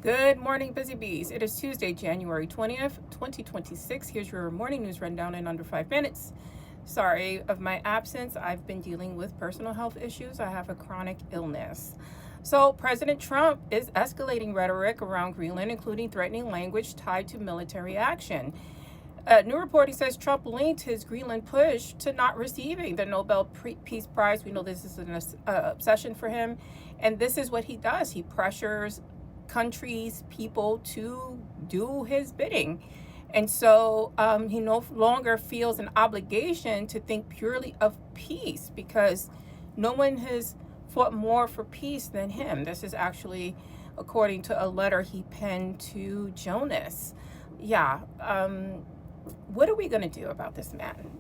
Good morning, busy bees. It is Tuesday, January 20th, 2026. Here's your morning news rundown in under 5 minutes. Sorry of my absence. I've been dealing with personal health issues. I have a chronic illness. So President Trump is escalating rhetoric around Greenland, including threatening language tied to military action. New reporting says Trump linked his Greenland push to not receiving the Nobel Peace Prize. We know this is an obsession for him. And this is what he does. He pressures countries, people to do his bidding. And so he no longer feels an obligation to think purely of peace because no one has fought more for peace than him. This is actually according to a letter he penned to Jonas. Yeah. What are we going to do about this man?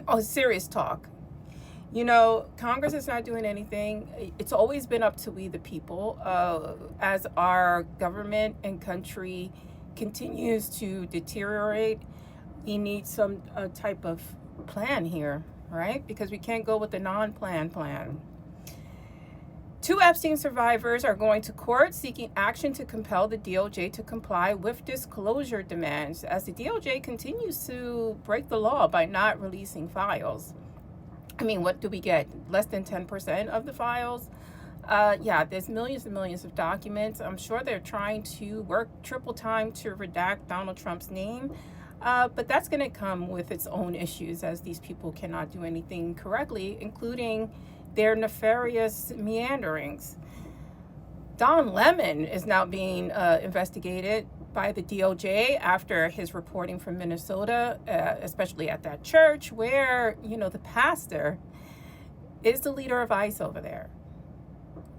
Oh, serious talk. You know, Congress is not doing anything. It's always been up to we, the people, as our government and country continues to deteriorate. We need some type of plan here, right? Because we can't go with the non-plan plan. 2 Epstein survivors are going to court seeking action to compel the DOJ to comply with disclosure demands as the DOJ continues to break the law by not releasing files. I mean, what do we get? Less than 10% of the files? Yeah, there's millions and millions of documents. I'm sure they're trying to work triple time to redact Donald Trump's name. But that's going to come with its own issues as these people cannot do anything correctly, including their nefarious meanderings. Don Lemon is now being investigated by the DOJ after his reporting from Minnesota, especially at that church where, the pastor is the leader of ICE over there.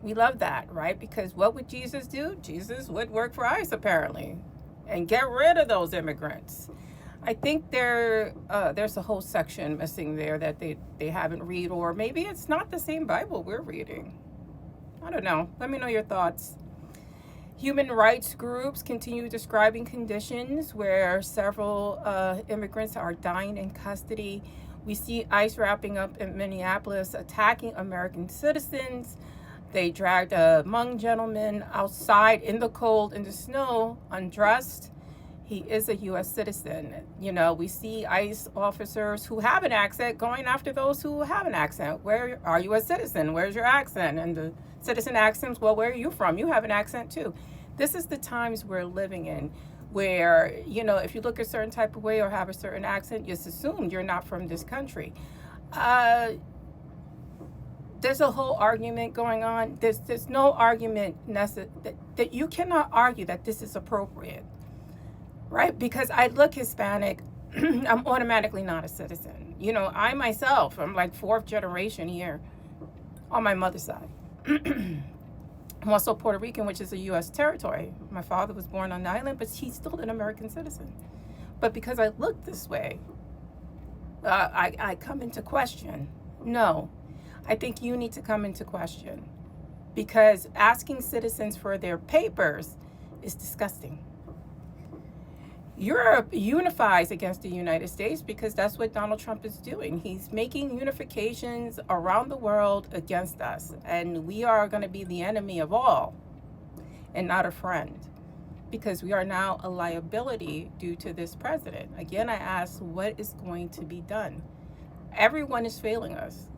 We love that, right? Because what would Jesus do? Jesus would work for ICE, apparently, and get rid of those immigrants. I think there's a whole section missing there that they haven't read, or maybe it's not the same Bible we're reading. I don't know. Let me know your thoughts. Human rights groups continue describing conditions where several immigrants are dying in custody. We see ICE wrapping up in Minneapolis, attacking American citizens. They dragged a Hmong gentleman outside in the cold, in the snow, undressed. He is a U.S. citizen. We see ICE officers who have an accent going after those who have an accent. Where are you a citizen? Where's your accent? And the citizen accents, well, where are you from? You have an accent too. This is the times we're living in where, if you look a certain type of way or have a certain accent, just assume you're not from this country. There's a whole argument going on. There's no argument that you cannot argue that this is appropriate, right? Because I look Hispanic, I'm automatically not a citizen. I myself, I'm like 4th generation here on my mother's side. I'm also Puerto Rican, which is a U.S. territory. My father was born on the island, but he's still an American citizen. But because I look this way, I come into question. No, I think you need to come into question because asking citizens for their papers is disgusting. Europe unifies against the United States because that's what Donald Trump is doing. He's making unifications around the world against us. And we are going to be the enemy of all and not a friend because we are now a liability due to this president. Again, I ask, what is going to be done? Everyone is failing us,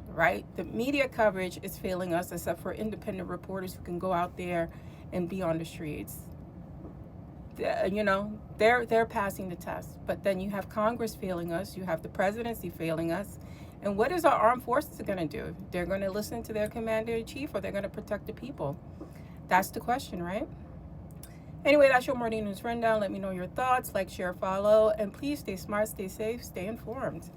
right? The media coverage is failing us except for independent reporters who can go out there and be on the streets. They're passing the test, but then you have Congress failing us, you have the presidency failing us, and what is our armed forces going to do? They're going to listen to their commander-in-chief, or they're going to protect the people? That's the question, right? Anyway, that's your morning news rundown. Let me know your thoughts, like, share, follow, and please stay smart, stay safe, stay informed.